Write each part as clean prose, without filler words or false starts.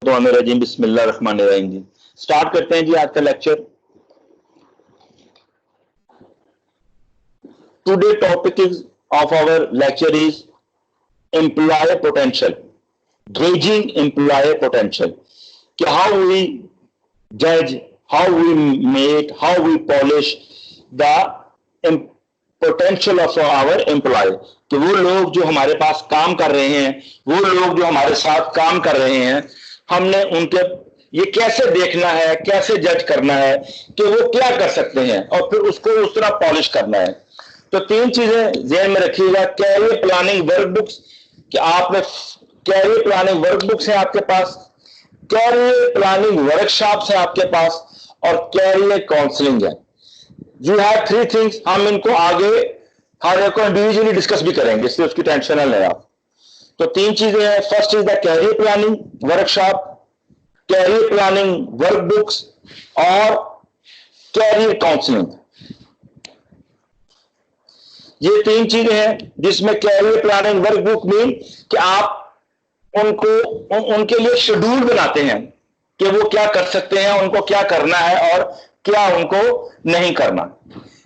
रजीम बिस्मिल्लाहिर्रहमानिर्रहीम जी। स्टार्ट करते हैं जी आज का लेक्चर। Today topic is of our lecture is employ potential, gauging employ potential, कि हाउ वी जज, how we make, how we polish the potential of our employ, कि वो लोग जो हमारे पास काम कर रहे हैं, वो लोग जो हमारे साथ काम कर रहे हैं, हमने उनके ये कैसे देखना है, कैसे जज करना है कि वो क्या कर सकते हैं और फिर उसको उस तरह पॉलिश करना है। तो तीन चीजें ध्यान में रखिएगा। कैरियर प्लानिंग वर्कबुक्स, कि आपने कैरियर प्लानिंग वर्कबुक्स है आपके पास, कैरियर प्लानिंग वर्कशॉप्स है आपके पास, और कैरियर काउंसलिंग है। You have three things. हम इनको आगे हर एक को इंडिविजुअली डिस्कस भी करेंगे, इसलिए उसकी टेंशन न लें आप। तो तीन चीजें हैं। First is the career planning workshop, career planning workbooks और कैरियर काउंसलिंग। ये तीन चीजें हैं जिसमें कैरियर प्लानिंग वर्कबुक मीन कि आप उनको उनके लिए शेड्यूल बनाते हैं कि वो क्या कर सकते हैं, उनको क्या करना है और क्या उनको नहीं करना।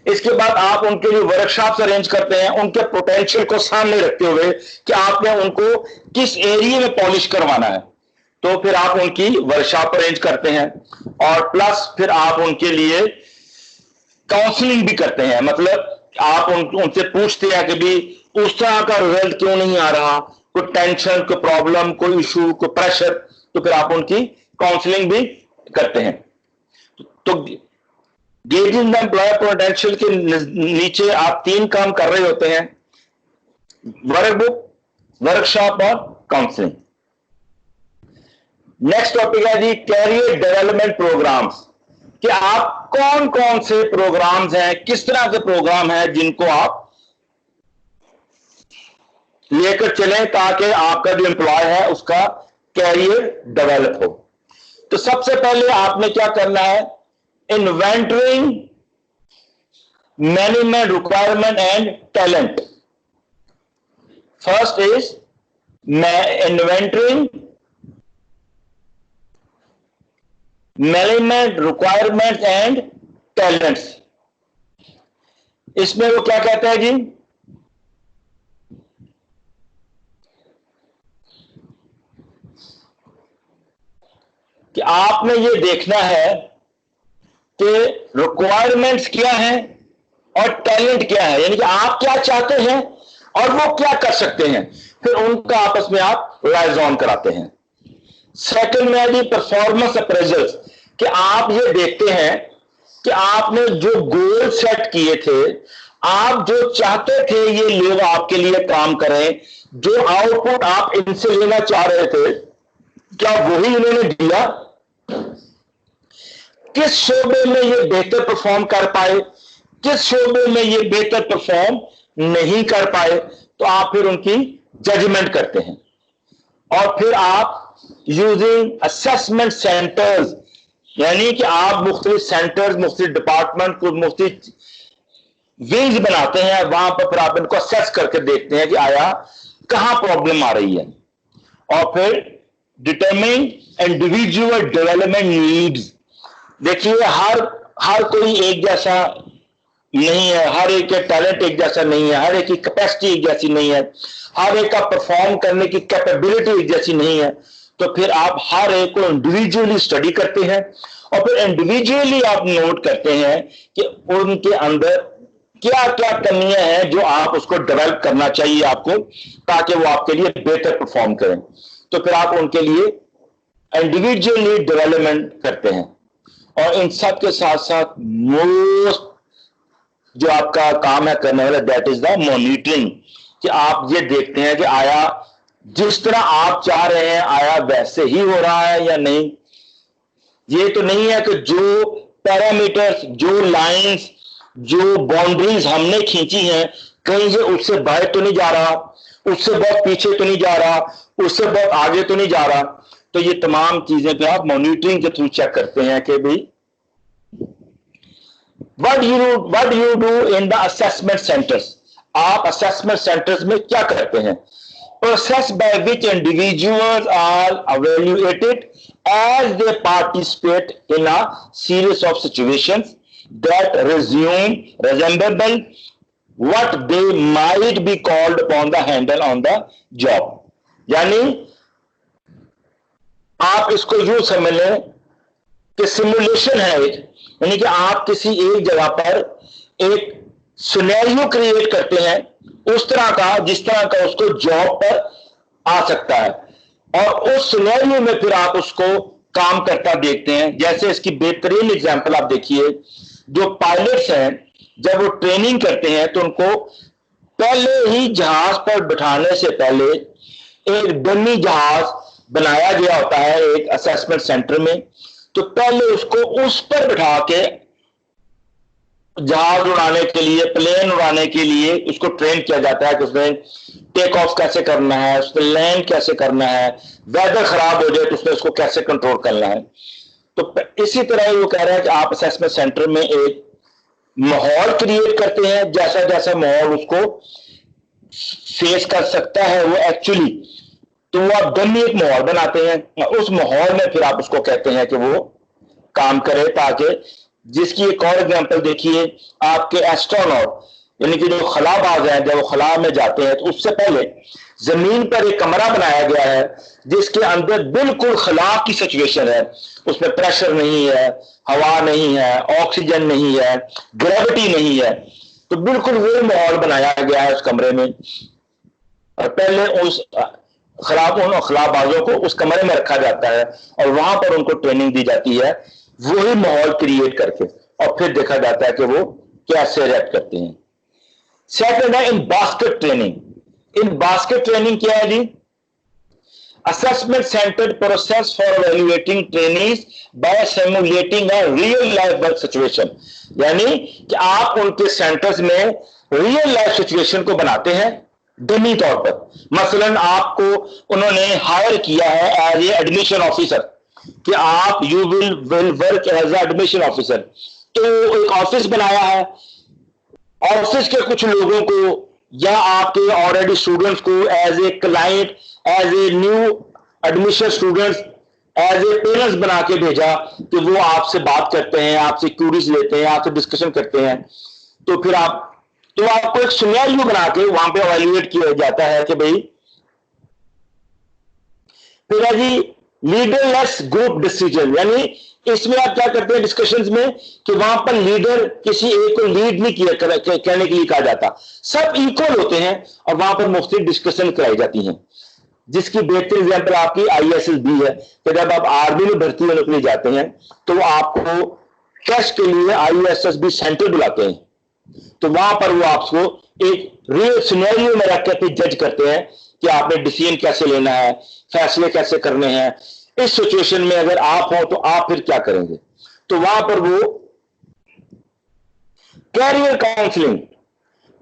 इसके बाद आप उनके लिए वर्कशॉप्स अरेंज करते हैं, उनके पोटेंशियल को सामने रखते हुए कि आपने उनको किस एरिया में पॉलिश करवाना है। तो फिर आप उनकी वर्कशॉप अरेंज करते हैं और प्लस फिर आप उनके लिए काउंसलिंग भी करते हैं। मतलब आप उनसे पूछते हैं कि भी उस तरह का रिजल्ट क्यों नहीं आ रहा, कोई टेंशन, कोई प्रॉब्लम, कोई इशू, कोई प्रेशर, तो फिर आप उनकी काउंसलिंग भी करते हैं। तो गेजिंग द एम्प्लॉयर पोटेंशियल के नीचे आप तीन काम कर रहे होते हैं: वर्कबुक, वर्कशॉप और काउंसलिंग। नेक्स्ट टॉपिक है जी कैरियर डेवलपमेंट प्रोग्राम्स, कि आप कौन कौन से प्रोग्राम्स हैं, किस तरह के प्रोग्राम हैं जिनको आप लेकर चलें ताकि आपका जो एम्प्लॉय है उसका कैरियर डेवलप हो। तो सबसे पहले आपने क्या करना है? Inventoring management requirement and talent. First is inventoring management requirement and talents. इसमें वो क्या कहता है जी कि आपने ये देखना है कि रिक्वायरमेंट्स क्या है और टैलेंट क्या है, यानी कि आप क्या चाहते हैं और वो क्या कर सकते हैं, फिर उनका आपस में आप लाइजॉन कराते हैं। सेकंड में है जी परफॉर्मेंस अप्रेजल्स, कि आप ये देखते हैं कि आपने जो गोल सेट किए थे, आप जो चाहते थे ये लोग आपके लिए काम करें, जो आउटपुट आप इनसे लेना चाह रहे थे, क्या वही इन्होंने दिया? किस शोबे में ये बेहतर परफॉर्म कर पाए, किस शोबे में ये बेहतर परफॉर्म नहीं कर पाए, तो आप फिर उनकी जजमेंट करते हैं। और फिर आप यूजिंग असेसमेंट सेंटर्स, यानी कि आप मुख्तलिफ सेंटर्स, मुख्तलिफ डिपार्टमेंट को मुख्तलिफ विंग्स बनाते हैं, वहां पर फिर आप इनको असेस करके देखते हैं कि आया कहां प्रॉब्लम आ रही है। और फिर डिटरमिन इंडिविजुअल डेवलपमेंट नीड्स। देखिए हर कोई एक जैसा नहीं है, हर एक का टैलेंट एक जैसा नहीं है, हर एक की कैपेसिटी एक जैसी नहीं है, हर एक का परफॉर्म करने की कैपेबिलिटी एक जैसी नहीं है। तो फिर आप हर एक को इंडिविजुअली स्टडी करते हैं और फिर इंडिविजुअली आप नोट करते हैं कि उनके अंदर क्या क्या कमियां हैं जो आप उसको डेवलप करना चाहिए आपको, ताकि वो आपके लिए बेहतर परफॉर्म करें। तो फिर आप उनके लिए इंडिविजुअली डेवलपमेंट करते हैं। और इन सब के साथ साथ मोस्ट जो आपका काम है करने वाला, दैट इज द मॉनिटरिंग, कि आप ये देखते हैं कि आया जिस तरह आप चाह रहे हैं आया वैसे ही हो रहा है या नहीं। ये तो नहीं है कि जो पैरामीटर्स, जो लाइंस, जो बाउंड्रीज हमने खींची हैं कहीं से उससे बाहर तो नहीं जा रहा, उससे बहुत पीछे तो नहीं जा रहा, उससे बहुत आगे तो नहीं जा रहा। तो ये तमाम चीजें पे आप मॉनिटरिंग के थ्रू चेक करते हैं कि भाई what you do in the assessment centers। आप असेसमेंट सेंटर्स में क्या करते हैं? process by which individuals are evaluated as they participate in a series of situations that resemble what they might be called upon the handle on the job. यानी आप इसको यूं समझ लें कि सिमुलेशन है एक, यानी कि आप किसी एक जगह पर एक सिनेरियो क्रिएट करते हैं उस तरह का जिस तरह का उसको जॉब पर आ सकता है, और उस सिनेरियो में फिर आप उसको काम करता देखते हैं। जैसे इसकी बेहतरीन एग्जांपल आप देखिए, जो पायलट्स हैं जब वो ट्रेनिंग करते हैं तो उनको पहले ही जहाज पर बिठाने से पहले एक डमी जहाज बनाया गया होता है एक असेसमेंट सेंटर में। तो पहले उसको उस पर बिठा के जहाज उड़ाने के लिए, प्लेन उड़ाने के लिए उसको ट्रेन किया जाता है कि उसमें टेक ऑफ कैसे करना है, उसमें लैंड कैसे करना है, वेदर खराब हो जाए तो उसमें उसको कैसे कंट्रोल करना है। तो इसी तरह वो कह रहा है कि आप असेसमेंट सेंटर में एक माहौल क्रिएट करते हैं, जैसा जैसा माहौल उसको फेस कर सकता है वो एक्चुअली, तो वो आप डमी एक माहौल बनाते हैं, उस माहौल में फिर आप उसको कहते हैं कि वो काम करे। ताकि जिसकी एक और एग्जांपल देखिए, आपके एस्ट्रोनॉट यानी कि जो खलाबाज हैं जब वो खला में जाते हैं तो उससे पहले जमीन पर एक कमरा बनाया गया है जिसके अंदर बिल्कुल खला की सिचुएशन है, उसमें प्रेशर नहीं है, हवा नहीं है, ऑक्सीजन नहीं है, ग्रेविटी नहीं है, तो बिल्कुल वो माहौल बनाया गया है उस कमरे में। और पहले उस उन खलाबाजों को उस कमरे में रखा जाता है और वहां पर उनको ट्रेनिंग दी जाती है वही माहौल क्रिएट करके, और फिर देखा जाता है कि वो कैसे रिएक्ट करते हैं। सेकंड है in basket training. In basket training क्या है जी? Assessment centred process for evaluating trainees by simulating a real life work situation, यानी कि आप उनके सेंटर्स में रियल लाइफ सिचुएशन को बनाते हैं डमी तौर पर। मसलन आपको उन्होंने हायर किया है एज ए एडमिशन ऑफिसर कि आप you will work as admission officer, तो एक ऑफिस बनाया है, ऑफिस के कुछ लोगों को या आपके ऑलरेडी स्टूडेंट्स को as a client, as a new admission students, as a parents बना के भेजा कि वो आपसे बात करते हैं, आपसे क्यूरीज लेते हैं, आपसे डिस्कशन करते हैं। तो फिर आपको एक सिनेरियो बना के वहां पे इवैल्यूएट किया जाता है कि भाई फिर है जी लीडरलेस ग्रुप डिसीजन, यानी इसमें आप क्या करते हैं डिस्कशंस में कि वहां पर लीडर किसी एक को लीड नहीं किया कहने के लिए कहा जाता, सब इक्वल होते हैं और वहां पर मुख्तलिफ डिस्कशन कराई जाती हैं। जिसकी बेहतर एग्जाम्पल आपकी ISSB है कि जब आप आर्मी में भर्ती होने के लिए जाते हैं तो वो आपको टेस्ट के लिए ISSB सेंटर बुलाते हैं, तो वहां पर वो आपको एक रियल सिनेरियो में रख के जज करते हैं कि आपने डिसीजन कैसे लेना है, फैसले कैसे करने हैं, इस सिचुएशन में अगर आप हो तो आप फिर क्या करेंगे। तो वहां पर वो career counselling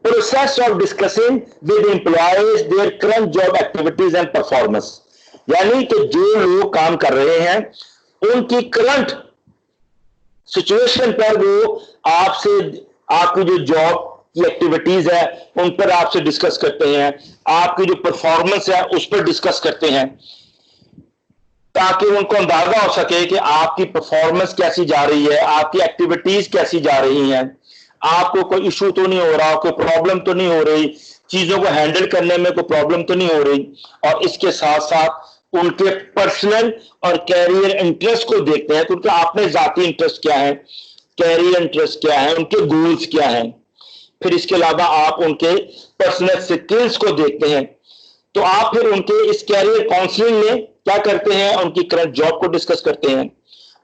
process of discussing with employees their current job activities and performance, यानी कि जो लोग काम कर रहे हैं उनकी करंट सिचुएशन पर वो आपसे आपकी जो जॉब की एक्टिविटीज है उन पर आपसे डिस्कस करते हैं, आपकी जो परफॉर्मेंस है उस पर डिस्कस करते हैं, ताकि उनको अंदाजा हो सके कि आपकी परफॉर्मेंस कैसी जा रही है, आपकी एक्टिविटीज कैसी जा रही हैं, आपको कोई इशू तो नहीं हो रहा, कोई प्रॉब्लम तो नहीं हो रही, चीजों को हैंडल करने में कोई प्रॉब्लम तो नहीं हो रही। और इसके साथ साथ उनके पर्सनल और कैरियर इंटरेस्ट को देखते हैं, तो उनका अपने जाती इंटरेस्ट क्या है, कैरियर इंटरेस्ट क्या है, उनके गोल्स क्या हैं। फिर इसके अलावा आप उनके पर्सनल स्किल्स को देखते हैं, तो आप फिर उनके इस कैरियर काउंसलिंग में क्या करते हैं, उनकी करंट जॉब को डिस्कस करते हैं,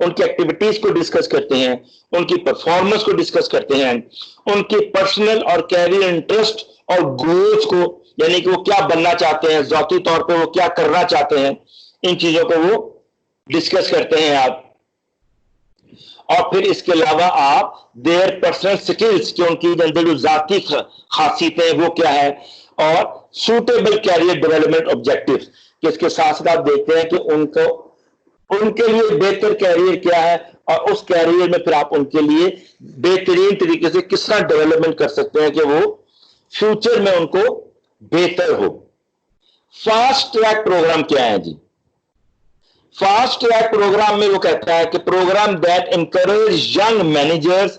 उनकी एक्टिविटीज को डिस्कस करते हैं, उनकी परफॉर्मेंस को डिस्कस करते हैं, उनके पर्सनल और कैरियर इंटरेस्ट और गोल्स को, यानी कि वो क्या बनना चाहते हैं, जाती तौर पे वो क्या करना चाहते हैं, इन चीजों को वो डिस्कस करते हैं आप। और फिर इसके अलावा आप देयर पर्सनल स्किल्स की उनकी अंदर जो जाती खासियतें वो क्या है, और सूटेबल कैरियर डेवलपमेंट ऑब्जेक्टिव्स, कि इसके साथ साथ आप देखते हैं कि उनके लिए बेहतर कैरियर क्या है और उस कैरियर में फिर आप उनके लिए बेहतरीन तरीके से किस तरह डेवलपमेंट कर सकते हैं कि वो फ्यूचर में उनको बेहतर हो। फास्ट ट्रैक प्रोग्राम क्या है जी? फास्ट ट्रैक प्रोग्राम में वो कहता है कि program that encourage young managers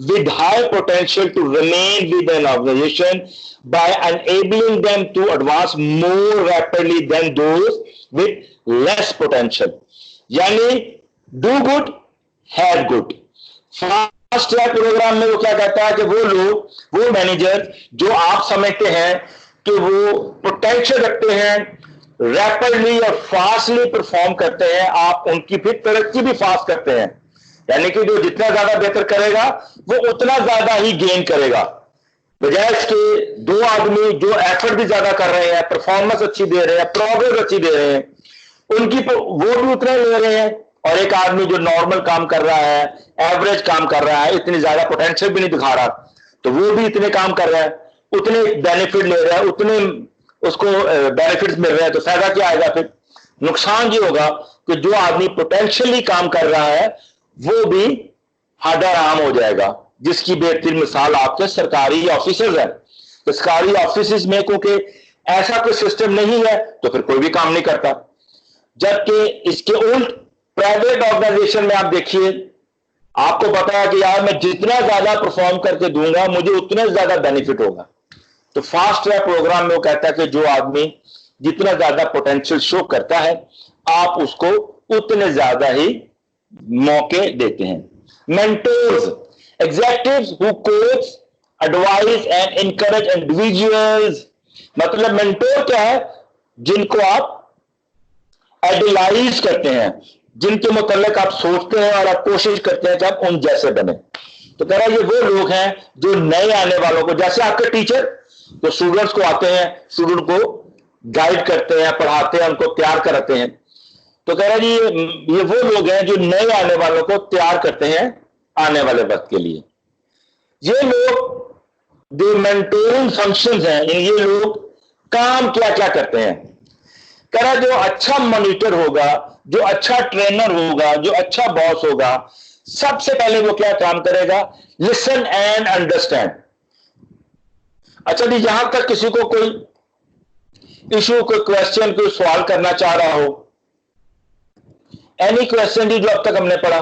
with high potential to remain with an organization by enabling them to advance more rapidly than those with less potential. यानी do good, have good. Fast track program में वो क्या कहता है कि वो लोग, वो मैनेजर जो आप समझते हैं कि वो पोटेंशियल रखते हैं, रैपिडली और फास्टली परफॉर्म करते हैं, आप उनकी फिर तरक्की भी फास्ट करते हैं। यानी कि जो जितना ज्यादा बेहतर करेगा वो उतना ज्यादा ही गेन करेगा, बजाय इसके दो आदमी जो एफर्ट भी ज्यादा कर रहे हैं, परफॉर्मेंस अच्छी दे रहे हैं, प्रोग्रेस अच्छी दे रहे हैं, उनकी वो भी उतना ले रहे हैं, और एक आदमी जो नॉर्मल काम कर रहा है, एवरेज काम कर रहा है, इतनी ज्यादा पोटेंशियल भी नहीं दिखा रहा, तो वो भी इतने काम कर रहा है, उतने बेनिफिट ले रहा है, उतने उसको बेनिफिट्स मिल रहे हैं, तो फायदा क्या आएगा? फिर नुकसान ये होगा कि जो आदमी पोटेंशियली काम कर रहा है वो भी हाडाराम हो जाएगा, जिसकी बेहतरीन मिसाल आपके सरकारी ऑफिसर्स हैं। तो सरकारी ऑफिस में क्योंकि ऐसा कोई सिस्टम नहीं है तो फिर कोई भी काम नहीं करता, जबकि इसके उल्ट प्राइवेट ऑर्गेनाइजेशन में आप देखिए, आपको पता है कि यार मैं जितना ज्यादा परफॉर्म करके दूंगा मुझे उतना ज्यादा बेनिफिट होगा। तो फास्ट ट्रैक प्रोग्राम में वो कहता है कि जो आदमी जितना ज्यादा पोटेंशियल शो करता है आप उसको उतने ज्यादा ही मौके देते हैं। Mentors, executives who coach, advice and encourage individuals. मतलब मेंटोर क्या है? जिनको आप आइडलाइज करते हैं, जिनके मुतालिक आप सोचते हैं और आप कोशिश करते हैं कि आप उन जैसे बने। तो कह रहा है ये वो लोग हैं जो नए आने वालों को, जैसे आपके टीचर तो स्टूडेंट्स को आते हैं, स्टूडेंट को गाइड करते हैं, पढ़ाते हैं, उनको तैयार कराते हैं। तो कह रहा है जी ये वो लोग हैं जो नए आने वालों को तैयार करते हैं आने वाले वक्त के लिए। ये लोग जो मेंटोरिंग फंक्शंस हैं, ये लोग काम क्या क्या करते हैं? कह रहा है जो अच्छा मॉनिटर होगा, जो अच्छा ट्रेनर होगा, जो अच्छा बॉस होगा, सबसे पहले वो क्या काम करेगा? Listen and understand. अच्छा जी, यहां तक किसी को कोई इशू, कोई क्वेश्चन, कोई सवाल करना चाह रहा हो? एनी क्वेश्चन जी जो अब तक हमने पढ़ा?